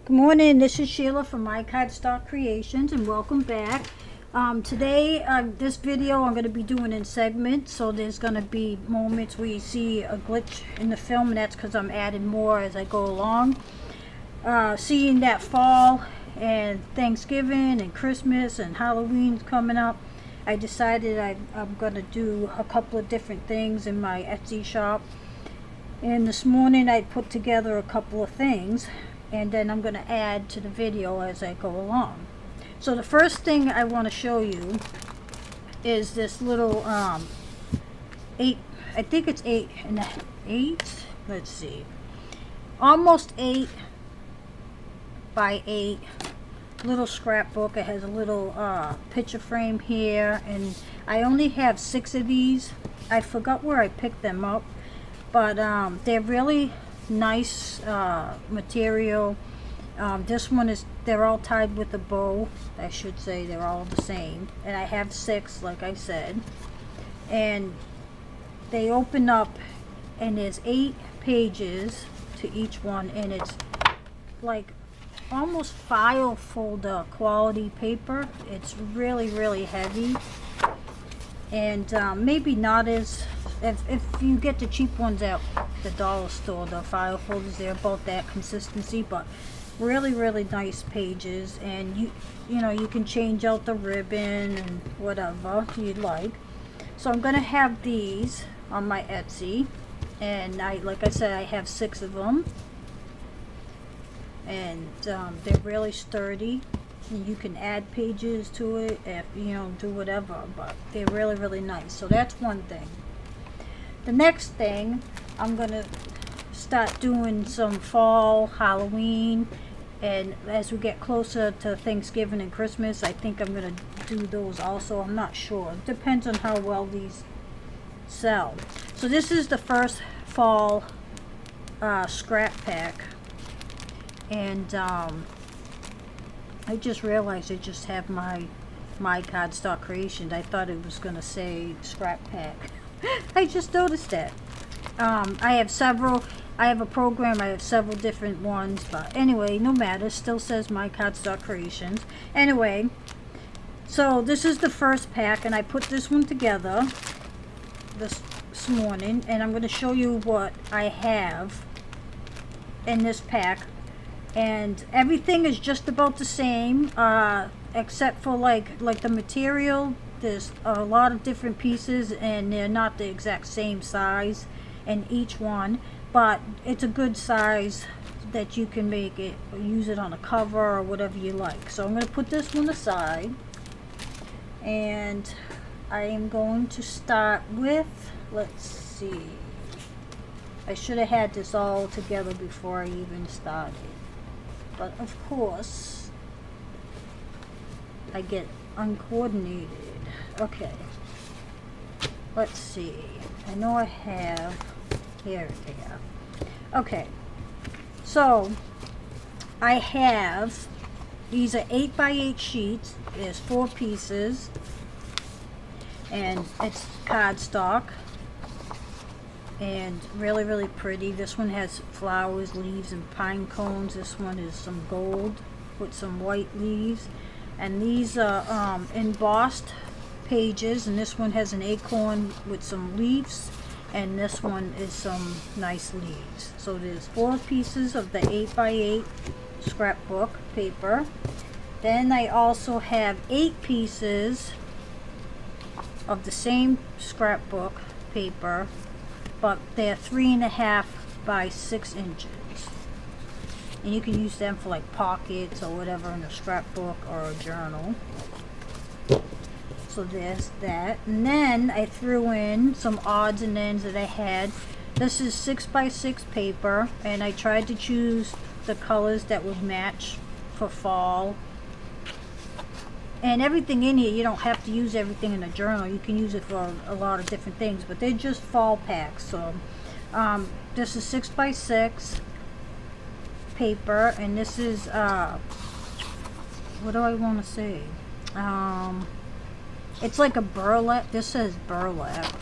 Good morning, this is Sheila from My Cardstock Creations and welcome back. Today, this video I'm going to be doing in segments, so there's going to be moments where you see a glitch in the film, and that's because I'm adding more as I go along. Seeing that fall and Thanksgiving and Christmas and Halloween's coming up, I decided I'm going to do a couple of different things in my Etsy shop. And this morning I put together a couple of things, and then I'm going to add to the video as I go along. So the first thing I want to show you is this little I think it's 8, let's see, almost 8 by 8 little scrapbook. It has a little picture frame here, and I only have 6 of these. I forgot where I picked them up, but they're really nice material. This one is, they're all tied with a bow. I should say they're all the same, and I have 6 like I said, and they open up and there's 8 pages to each one, and it's like almost file folder quality paper. It's really heavy, and maybe not as, if you get the cheap ones at the dollar store, the file folders, they're about that consistency, but really nice pages. And you know, you can change out the ribbon and whatever you'd like. So I'm gonna have these on my Etsy, and like I said, I have 6 of them, and they're really sturdy. You can add pages to it if you know, do whatever, but they're really nice. So that's one thing. The next thing, I'm gonna start doing some fall, Halloween, and as we get closer to Thanksgiving and Christmas, I think I'm gonna do those also. I'm not sure. It depends on how well these sell. So this is the first fall scrap pack, and I just realized I just have my Cardstock Creations. I thought it was gonna say scrap pack. I just noticed that. I have several. I have a program. I have several different ones, but anyway, no matter. Still says My Cardstock Creations. Anyway, so this is the first pack, and I put this one together this morning, and I'm going to show you what I have in this pack. And everything is just about the same, except for like the material. There's a lot of different pieces, and they're not the exact same size in each one, but it's a good size that you can make it, use it on a cover or whatever you like. So I'm going to put this one aside, and I am going to start with, let's see, I should have had this all together before I even started, but of course I get uncoordinated. Okay, let's see. I know I have, here they are. Okay, so I have, these are 8 by 8 sheets. There's 4 pieces, and it's cardstock, and really pretty. This one has flowers, leaves, and pine cones. This one is some gold with some white leaves, and these are embossed pages, and this one has an acorn with some leaves, and this one is some nice leaves. So there's 4 pieces of the 8 by 8 scrapbook paper. Then I also have 8 pieces of the same scrapbook paper, but they're 3.5 by 6 inches, and you can use them for like pockets or whatever in a scrapbook or a journal. So there's that. And then I threw in some odds and ends that I had. This is 6 by 6 paper, and I tried to choose the colors that would match for fall. And everything in here, you don't have to use everything in a journal. You can use it for a lot of different things, but they're just fall packs. So this is 6 by 6 paper, and this is what do I want to say? It's like a burlap. This says burlap,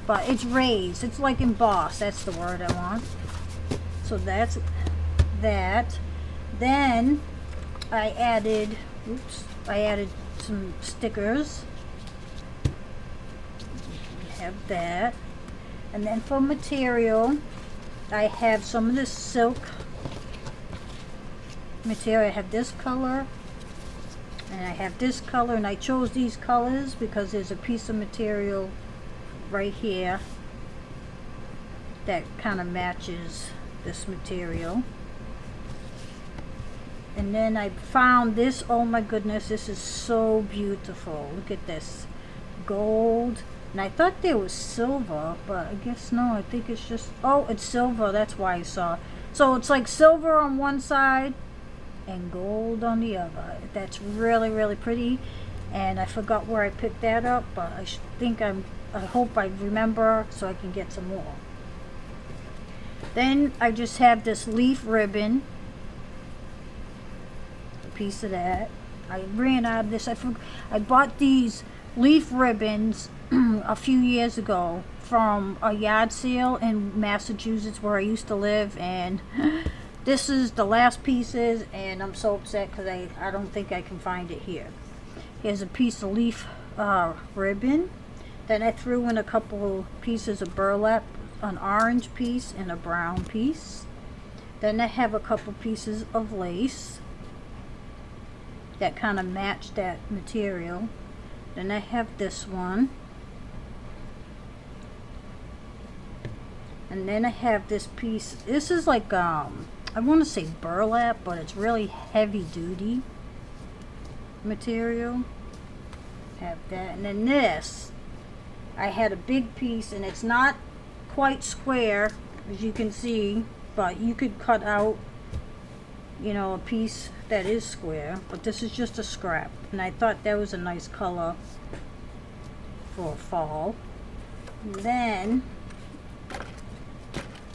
but it's raised. It's like embossed. That's the word I want. So that's that. Then I added, I added some stickers. Have that. And then for material, I have some of this silk material. I have this color and I have this color, and I chose these colors because there's a piece of material right here that kind of matches this material. And then I found this. Oh my goodness, this is so beautiful. Look at this gold. And I thought there was silver, but I guess no, I think it's just, oh, it's silver. That's why I saw. So it's like silver on one side and gold on the other. That's really, really pretty. And I forgot where I picked that up, but I hope I remember so I can get some more. Then I just have this leaf ribbon, a piece of that. I ran out of this. I bought these leaf ribbons a few years ago from a yard sale in Massachusetts where I used to live, and this is the last pieces, and I'm so upset because I don't think I can find it here. Here's a piece of leaf ribbon. Then I threw in a couple pieces of burlap, an orange piece and a brown piece. Then I have a couple pieces of lace that kind of match that material. Then I have this one. And then I have this piece. This is like, I want to say burlap, but it's really heavy duty material. Have that. And then this, I had a big piece, and it's not quite square, as you can see, but you could cut out, you know, a piece that is square, but this is just a scrap, and I thought that was a nice color for fall. And then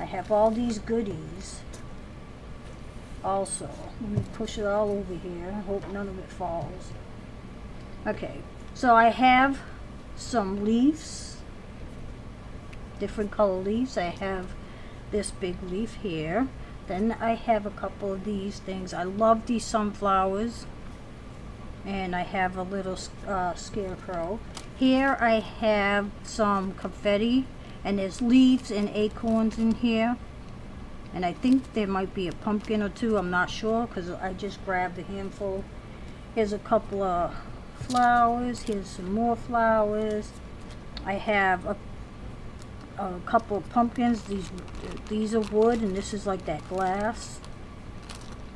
I have all these goodies also. Let me push it all over here. I hope none of it falls. Okay, so I have some leaves, different color leaves. I have this big leaf here. Then I have a couple of these things. I love these sunflowers. And I have a little scarecrow. Here I have some confetti, and there's leaves and acorns in here. And I think there might be a pumpkin or two. I'm not sure because I just grabbed a handful. Here's a couple of flowers. Here's some more flowers. I have a couple of pumpkins. These are wood, and this is like that glass.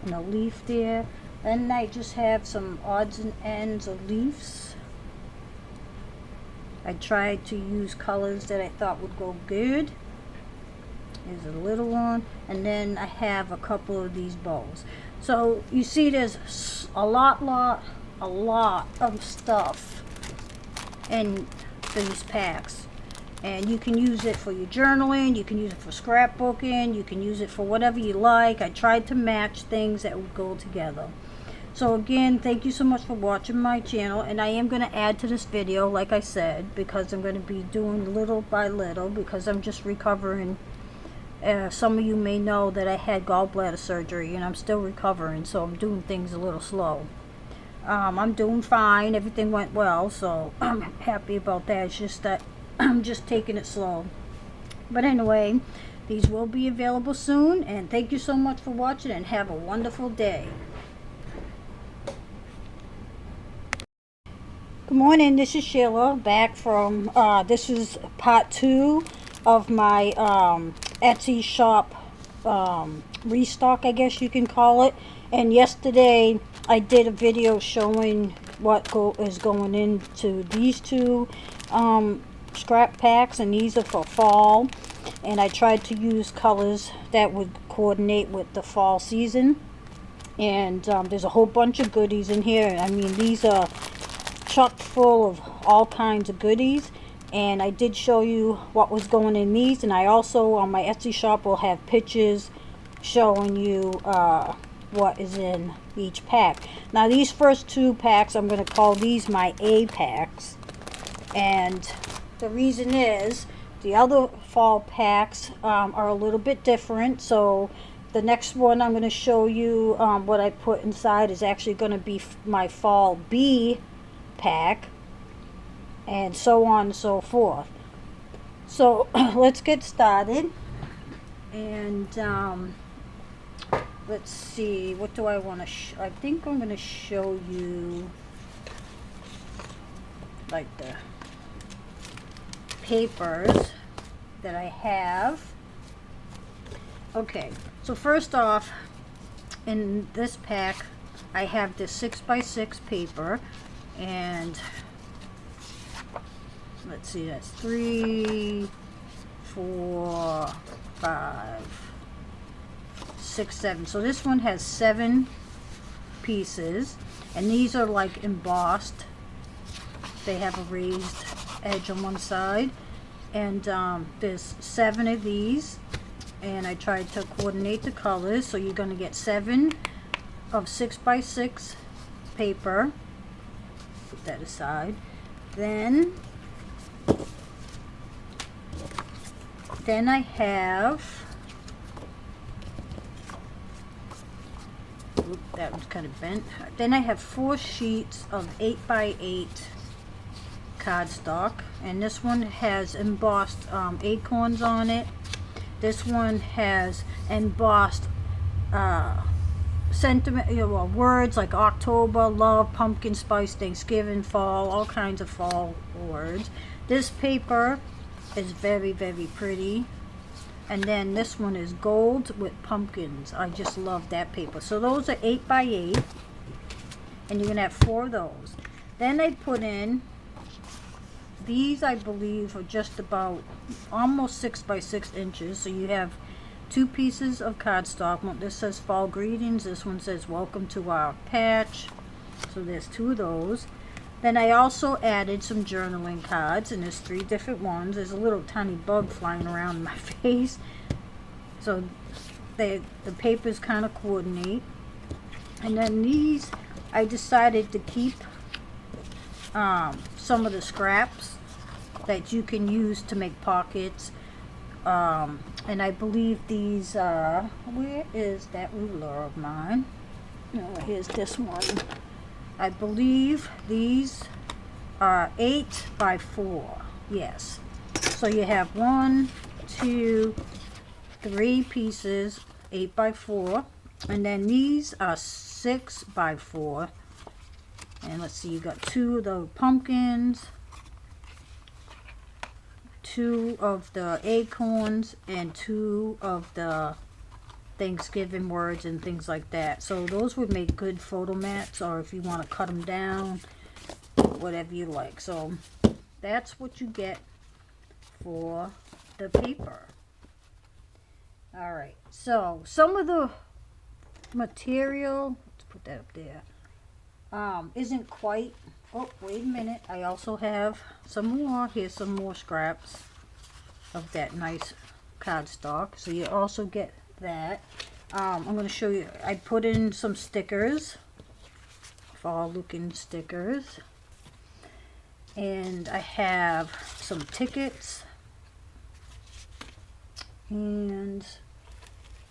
And a leaf there. Then I just have some odds and ends of leaves. I tried to use colors that I thought would go good. Here's a little one. And then I have a couple of these bows. So you see there's a lot of stuff in these packs. And you can use it for your journaling, you can use it for scrapbooking, you can use it for whatever you like. I tried to match things that would go together. So again, thank you so much for watching my channel, and I am going to add to this video, like I said, because I'm going to be doing little by little, because I'm just recovering. Some of you may know that I had gallbladder surgery, and I'm still recovering, so I'm doing things a little slow. I'm doing fine, everything went well, so I'm happy about that. It's just that I'm just taking it slow. But anyway, these will be available soon, and thank you so much for watching, and have a wonderful day. Good morning, this is Sheila back from, this is part 2 of my Etsy shop restock, I guess you can call it. And yesterday I did a video showing what is going into these two scrap packs, and these are for fall. And I tried to use colors that would coordinate with the fall season. And there's a whole bunch of goodies in here. I mean, these are chock full of all kinds of goodies, and I did show you what was going in these, and I also on my Etsy shop will have pictures showing you what is in each pack. Now these first 2 packs, I'm going to call these my A packs, and the reason is the other fall packs are a little bit different. So the next one I'm going to show you what I put inside is actually going to be my fall bee pack, and so on and so forth. So let's get started. And let's see, what do I want to I think I'm going to show you like the papers that I have. Okay, so first off, in this pack I have this 6x6 paper, and let's see, that's 3, 4, 5, 6, 7. So this one has 7 pieces, and these are like embossed. They have a raised edge on one side, and there's 7 of these, and I tried to coordinate the colors. So you're going to get 7 of 6x6 paper. Put that aside. Then I have, that one's kind of bent. Then I have 4 sheets of 8x8 cardstock, and this one has embossed acorns on it. This one has embossed sentiment, words like October, love, pumpkin spice, Thanksgiving, fall, all kinds of fall words. This paper is very, very pretty. And then this one is gold with pumpkins. I just love that paper. So those are 8x8, and you're gonna have 4 of those. Then I put in these, I believe, are just about almost 6x6 inches. So you have 2 pieces of cardstock. This says fall greetings. This one says welcome to our patch. So there's 2 of those. Then I also added some journaling cards, and there's 3 different ones. There's a little tiny bug flying around in my face. So the papers kind of coordinate. And then these, I decided to keep some of the scraps that you can use to make pockets. And I believe these are, where is that ruler of mine? Here's this one. I believe these are 8x4. Yes. So you have 1, 2, 3 pieces, 8x4. And then these are 6x4. And let's see, you got 2 of the pumpkins, 2 of the acorns, and 2 of the Thanksgiving words and things like that. So those would make good photo mats, or if you want to cut them down, whatever you like. So that's what you get for the paper. Alright, so some of the material, let's put that up there, isn't quite, oh wait a minute, I also have some more. Here's some more scraps of that nice cardstock, so you also get that. I'm going to show you, I put in some stickers, fall looking stickers, and I have some tickets, and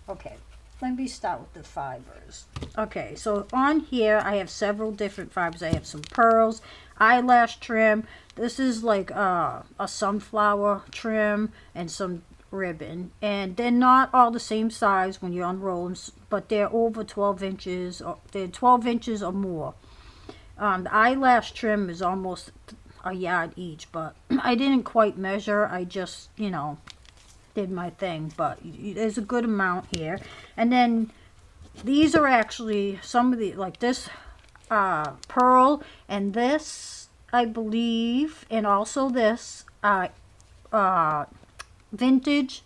okay, let me start with the fibers. Okay, so on here I have several different fibers. I have some pearls, eyelash trim, this is like a sunflower trim, and some ribbon, and they're not all the same size when you unroll them, but they're over 12 inches, or they're 12 inches or more. The eyelash trim is almost a yard each, but I didn't quite measure, I just, did my thing, but there's a good amount here. And then these are actually some of the, like this pearl, and this I believe, and also this vintage,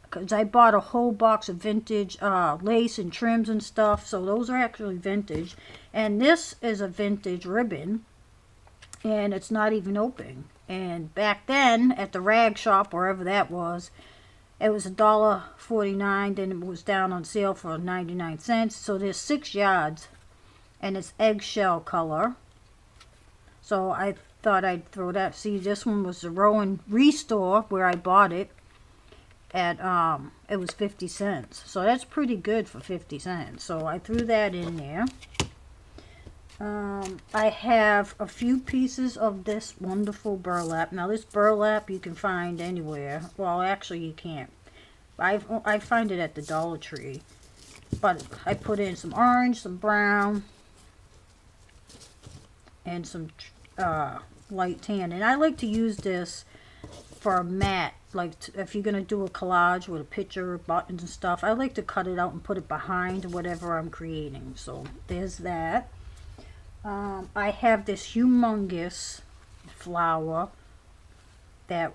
because I bought a whole box of vintage lace and trims and stuff, so those are actually vintage. And this is a vintage ribbon, and it's not even open. And back then at the rag shop, wherever that was, it was $1.49, then it was down on sale for 99 cents. So there's 6 yards, and it's eggshell color. So I thought I'd throw that. See, this one was the Rowan Restore where I bought it, at it was 50 cents. So that's pretty good for 50 cents. So I threw that in there. I have a few pieces of this wonderful burlap. Now this burlap you can find anywhere. Well, actually you can't. I find it at the Dollar Tree. But I put in some orange, some brown, and some light tan. And I like to use this for a mat. Like if you're going to do a collage with a picture, buttons and stuff, I like to cut it out and put it behind whatever I'm creating. So there's that. I have this humongous flower that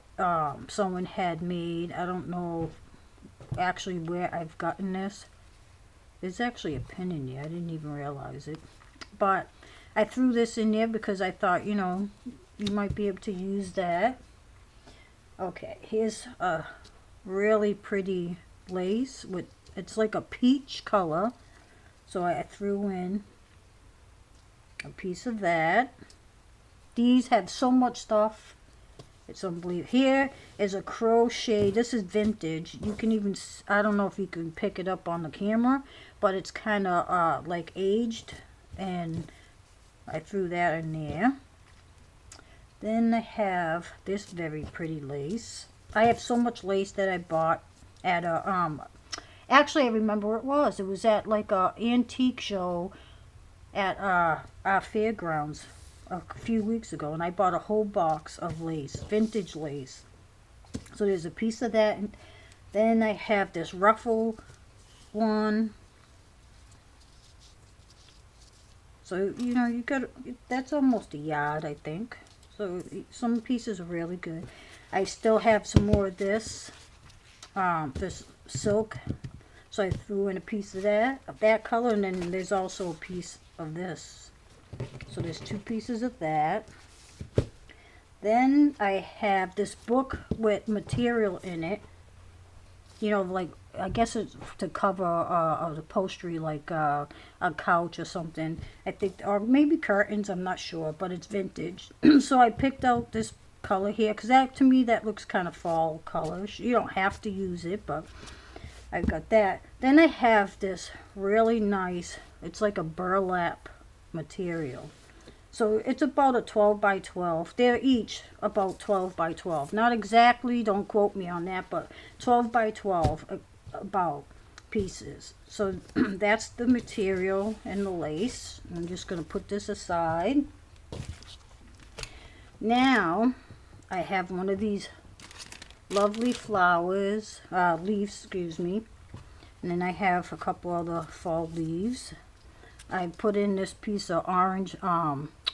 someone had made. I don't know actually where I've gotten this. There's actually a pin in there. I didn't even realize it. But I threw this in there because I thought, you know, you might be able to use that. Okay, here's a really pretty lace with, it's like a peach color. So I threw in a piece of that. These have so much stuff. It's unbelievable. Here is a crochet. This is vintage. You can even, I don't know if you can pick it up on the camera, but it's kind of like aged. And I threw that in there. Then I have this very pretty lace. I have so much lace that I bought at a, actually I remember where it was. It was at like a antique show at our fairgrounds a few weeks ago, and I bought a whole box of lace, vintage lace. So there's a piece of that, and then I have this ruffle one. So you know, you got, that's almost a yard, I think. So some pieces are really good. I still have some more of this silk. So I threw in a piece of that color, and then there's also a piece of this. So there's two pieces of that. Then I have this book with material in it. You know, like, I guess it's to cover the upholstery, like a couch or something. I think, or maybe curtains, I'm not sure, but it's vintage. So I picked out this color here, because that, to me, that looks kind of fall colors. You don't have to use it, but I got that. Then I have this really nice, it's like a burlap material. So it's about a 12 by 12. They're each about 12 by 12. Not exactly, don't quote me on that, but 12 by 12 about pieces. So that's the material and the lace. I'm just going to put this aside. Now I have one of these lovely flowers, leaves, excuse me. And then I have a couple other fall leaves. I put in this piece of orange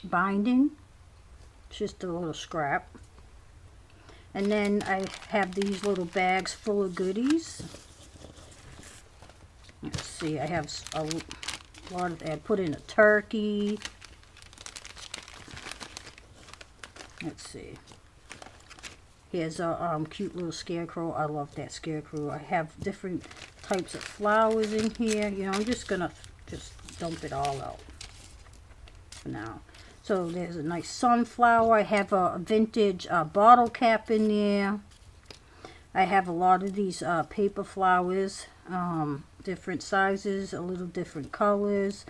binding, just a little scrap. And then I have these little bags full of goodies. Let's see, I have a lot of, I put in a turkey. Let's see. Here's a cute little scarecrow. I love that scarecrow. I have different types of flowers in here. You know, I'm just gonna just dump it all out for now. So there's a nice sunflower. I have a vintage bottle cap in there. I have a lot of these paper flowers, different sizes, a little different colors.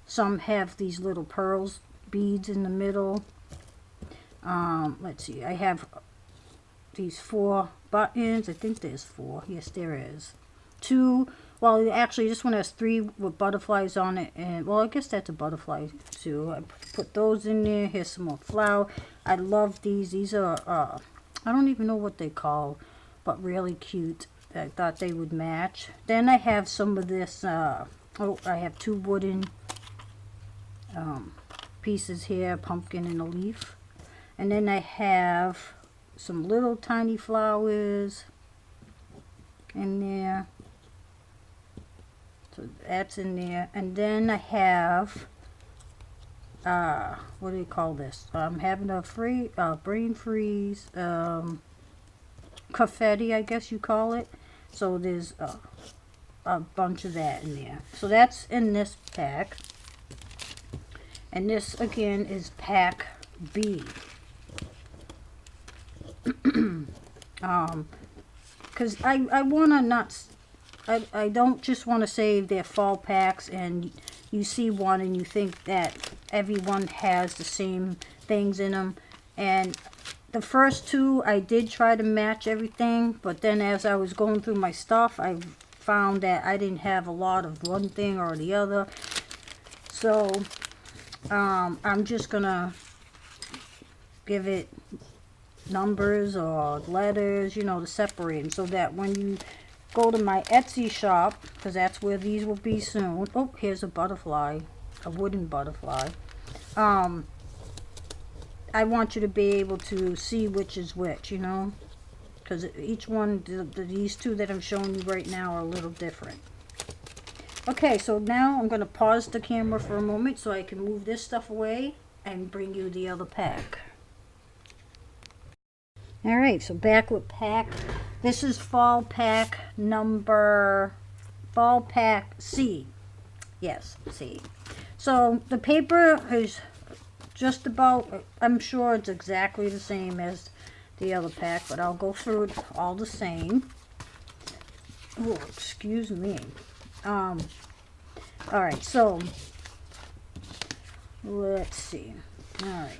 Some have these little pearls, beads in the middle. Let's see, I have these 4 buttons. I think there's 4. Yes, there is. 2, well, actually this one has 3 with butterflies on it, and well, I guess that's a butterfly too. I put those in there. Here's some more flower. I love these. These are I don't even know what they call, but really cute. I thought they would match. Then I have some of this I have 2 wooden pieces here, pumpkin and a leaf. And then I have some little tiny flowers in there. So that's in there. And then I have, what do you call this? I'm having a brain freeze, confetti, I guess you call it. So there's a bunch of that in there. So that's in this pack. And this, again, is pack B. because I want to not, I don't just want to say they're fall packs and you see one and you think that everyone has the same things in them. And the first two, I did try to match everything, but then as I was going through my stuff, I found that I didn't have a lot of one thing or the other. So I'm just gonna give it numbers or letters, you know, to separate them, so that when you go to my Etsy shop, because that's where these will be soon. Oh, here's a butterfly, a wooden butterfly. I want you to be able to see which is which, you know, because each one, these two that I'm showing you right now, are a little different. Okay, so now I'm going to pause the camera for a moment so I can move this stuff away and bring you the other pack. Alright, so back with pack. This is fall pack C. Yes, C. So the paper is just about, I'm sure it's exactly the same as the other pack, but I'll go through it all the same. Oh, excuse me. Alright, so let's see. Alright.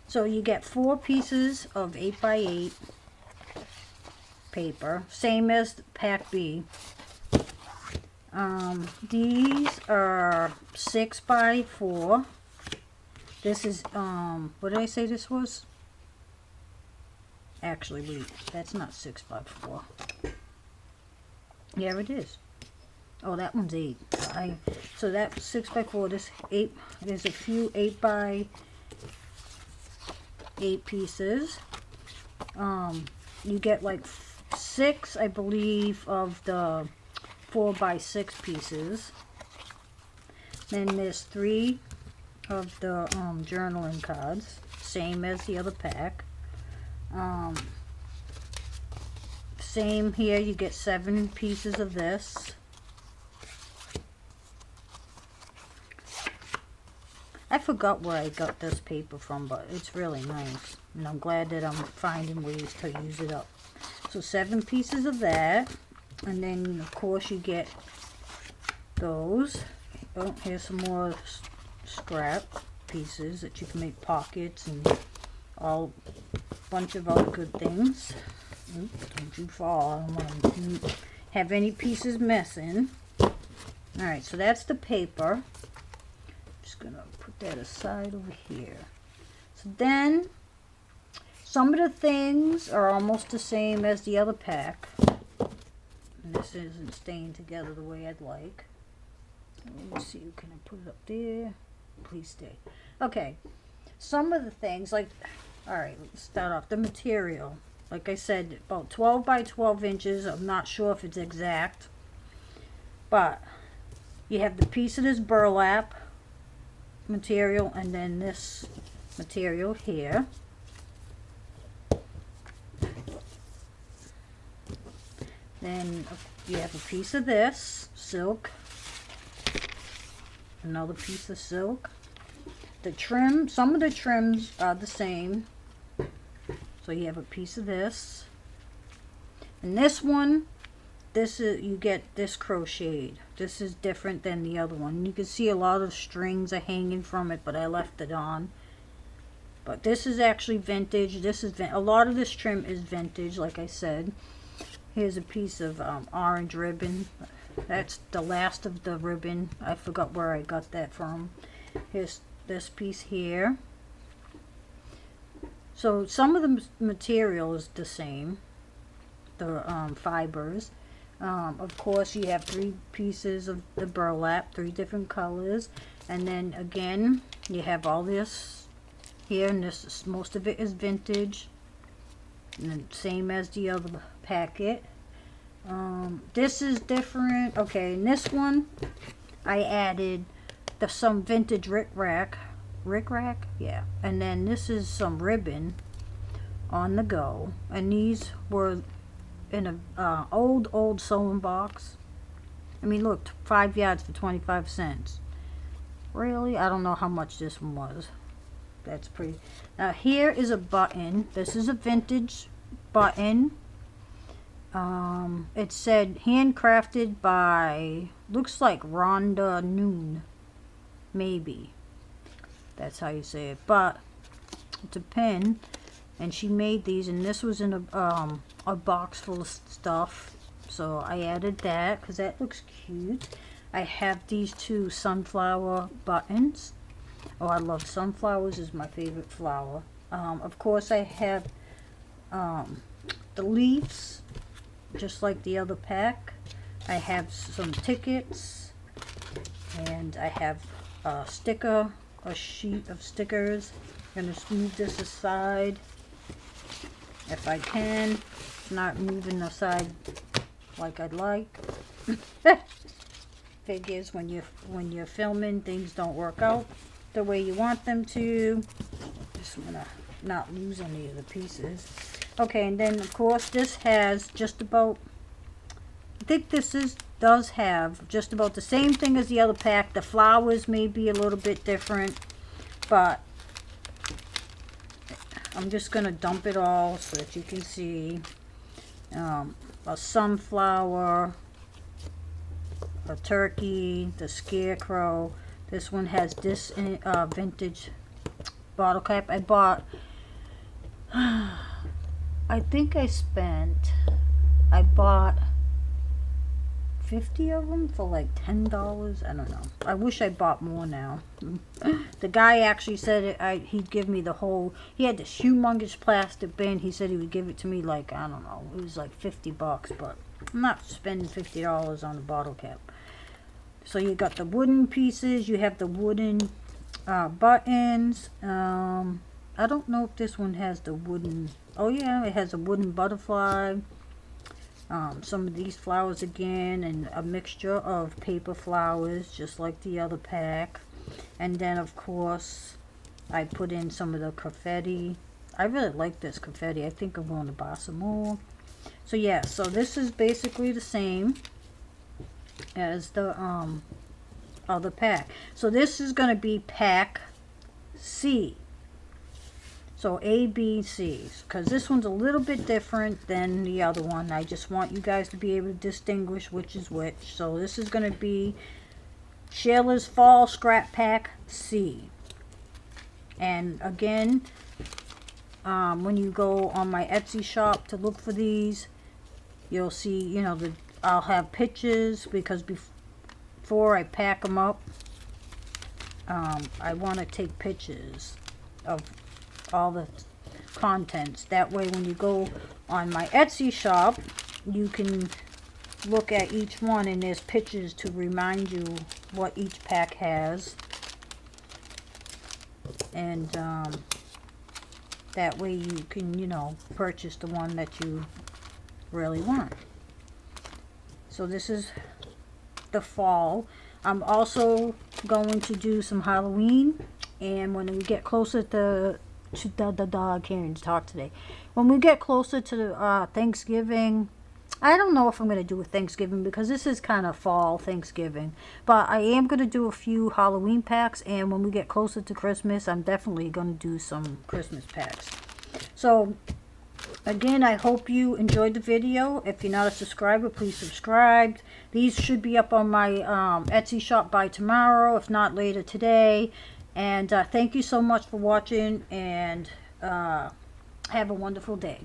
So you get 4 pieces of 8x8 paper, same as pack B. These are 6x4. This is, what did I say this was? Actually, wait, that's not 6x4. Yeah, it is. Oh, that one's 8. So that's 6x4. This 8. There's a few 8x8 pieces. You get like 6, I believe, of the 4x6 pieces. Then there's 3 of the journaling cards, same as the other pack. Same here, you get 7 pieces of this. I forgot where I got this paper from, but it's really nice, and I'm glad that I'm finding ways to use it up. So 7 pieces of that, and then of course you get those. Oh, here's some more scrap pieces that you can make pockets and all bunch of other good things. Oops, don't you fall. I don't want to have any pieces missing. Alright, so that's the paper. Just gonna put that aside over here. So then some of the things are almost the same as the other pack. And this isn't staying together the way I'd like. Let me see, can I put it up there? Please stay. Okay, some of the things, like, alright, let's start off. The material, like I said, about 12 by 12 inches. I'm not sure if it's exact, but you have the piece of this burlap material, and then this material here. Then you have a piece of this silk, another piece of silk. The trim, some of the trims are the same, so you have a piece of this, and this one, this is, you get this crocheted. This is different than the other one. You can see a lot of strings are hanging from it, but I left it on. But this is actually vintage. This is a lot of this trim is vintage, like I said. Here's a piece of orange ribbon. That's the last of the ribbon. I forgot where I got that from. Here's this piece here. So some of the material is the same, the fibers. Of course, you have 3 pieces of the burlap, 3 different colors, and then again you have all this here, and this, most of it is vintage, and then same as the other packet. This is different. Okay, in this one I added some vintage rickrack, yeah, and then this is some ribbon on the go, and these were in a old sewing box. I mean, look, 5 yards for 25 cents. Really? I don't know how much this one was. That's pretty. Now here is a button. This is a vintage button. It said handcrafted by, looks like Rhonda Noon, maybe that's how you say it, but it's a pen, and she made these, and this was in a box full of stuff, so I added that because that looks cute. I have these two sunflower buttons. Oh, I love sunflowers, is my favorite flower. Of course I have the leaves, just like the other pack. I have some tickets, and I have a sheet of stickers. I'm going to move this aside if I can. It's not moving aside like I'd like. Figures when you're filming, things don't work out the way you want them to. Just want to not lose any of the pieces. Okay, and then of course this has just about, I think does have just about the same thing as the other pack. The flowers may be a little bit different, but I'm just gonna dump it all so that you can see. A sunflower, a turkey, the scarecrow. This one has this vintage bottle cap. I bought, I think I bought 50 of them for like $10. I don't know. I wish I bought more now. The guy actually said he'd give me the whole, he had this humongous plastic bin. He said he would give it to me like, I don't know, it was like 50 bucks, but I'm not spending $50 on a bottle cap. So you got the wooden pieces, you have the wooden buttons. I don't know if this one has the wooden, oh yeah, it has a wooden butterfly. Some of these flowers again, and a mixture of paper flowers just like the other pack. And then of course I put in some of the confetti. I really like this confetti. I think I'm going to buy some more. So yeah, so this is basically the same as the other pack. So this is going to be pack C. So A, B, C, because this one's a little bit different than the other one. I just want you guys to be able to distinguish which is which. So this is going to be Shayla's Fall Scrap Pack C. And again, when you go on my Etsy shop to look for these, you'll see, you know, I'll have pictures, because before I pack them up, I want to take pictures of all the contents. That way when you go on my Etsy shop, you can look at each one and there's pictures to remind you what each pack has. And that way you can, you know, purchase the one that you really want. So this is the fall. I'm also going to do some Halloween, and when we get closer to I can't even talk today. When we get closer to Thanksgiving, I don't know if I'm going to do a Thanksgiving, because this is kind of fall Thanksgiving, but I am going to do a few Halloween packs, and when we get closer to Christmas, I'm definitely going to do some Christmas packs. So again, I hope you enjoyed the video. If you're not a subscriber, please subscribe. These should be up on my Etsy shop by tomorrow, if not later today. And thank you so much for watching, and have a wonderful day.